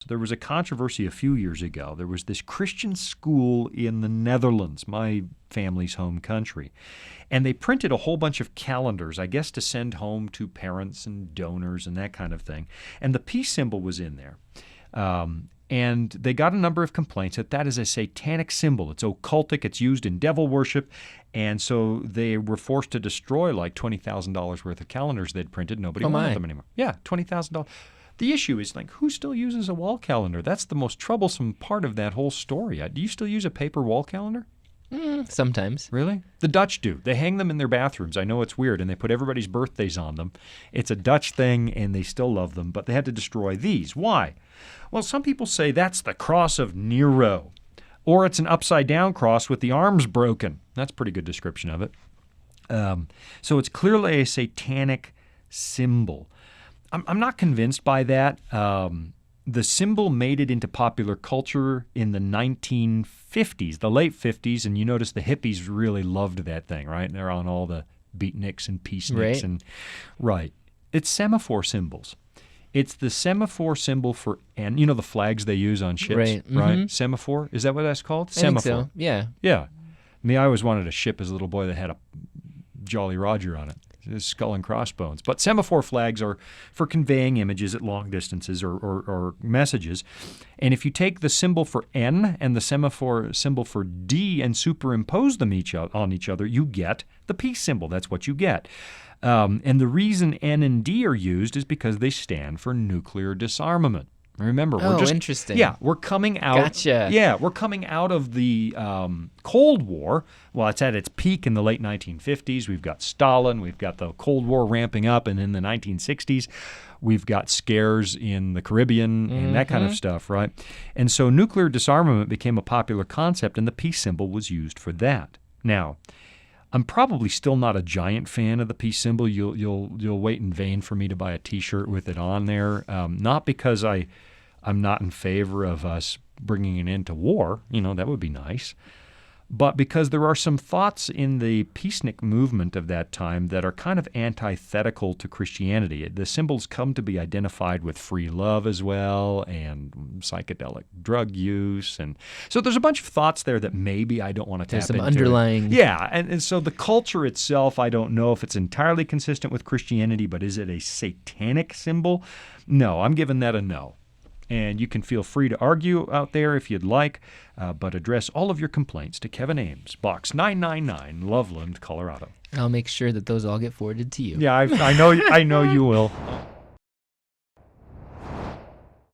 There was a controversy a few years ago. There was this Christian school in the Netherlands, my family's home country, and they printed a whole bunch of calendars, I guess to send home to parents and donors and that kind of thing. And the peace symbol was in there. And they got a number of complaints that is a satanic symbol. It's occultic. It's used in devil worship. And so they were forced to destroy like $20,000 worth of calendars they'd printed. Nobody wanted them anymore. Yeah, $20,000. The issue is, like, who still uses a wall calendar? That's the most troublesome part of that whole story. Do you still use a paper wall calendar? Sometimes. Really? The Dutch do. They hang them in their bathrooms. I know it's weird, and they put everybody's birthdays on them. It's a Dutch thing, and they still love them, but they had to destroy these. Why? Well, some people say that's the cross of Nero, or it's an upside-down cross with the arms broken. That's a pretty good description of it. So it's clearly a satanic symbol. I'm not convinced by that. The symbol made it into popular culture in the 1950s, the late 50s, and you notice the hippies really loved that thing, right? They're on all the beatniks and peaceniks. Right. It's semaphore symbols. It's the semaphore symbol for, and you know the flags they use on ships, right? Right? Semaphore? Is that what that's called? I Semaphore. think so. Yeah. Yeah. I always wanted a ship as a little boy that had a Jolly Roger on it. Skull and crossbones. But semaphore flags are for conveying images at long distances or messages. And if you take the symbol for N and the semaphore symbol for D and superimpose them on each other, you get the peace symbol. That's what you get. And the reason N and D are used is because they stand for nuclear disarmament. Remember, interesting. Yeah, we're coming out. Gotcha. Yeah, we're coming out of the Cold War. Well, it's at its peak in the late 1950s. We've got Stalin. We've got the Cold War ramping up, and in the 1960s, we've got scares in the Caribbean and that kind of stuff, right? And so nuclear disarmament became a popular concept, and the peace symbol was used for that. Now, I'm probably still not a giant fan of the peace symbol. You'll wait in vain for me to buy a T-shirt with it on there. Not because I'm not in favor of us bringing an end to war. That would be nice. But because there are some thoughts in the peacenik movement of that time that are kind of antithetical to Christianity. The symbols come to be identified with free love as well and psychedelic drug use. And so there's a bunch of thoughts there that maybe I don't want to tap into. There's some underlying... Yeah, and so the culture itself, I don't know if it's entirely consistent with Christianity, but is it a satanic symbol? No, I'm giving that a no. And you can feel free to argue out there if you'd like, but address all of your complaints to Kevin Ames, Box 999, Loveland, Colorado. I'll make sure that those all get forwarded to you. Yeah, I know you will.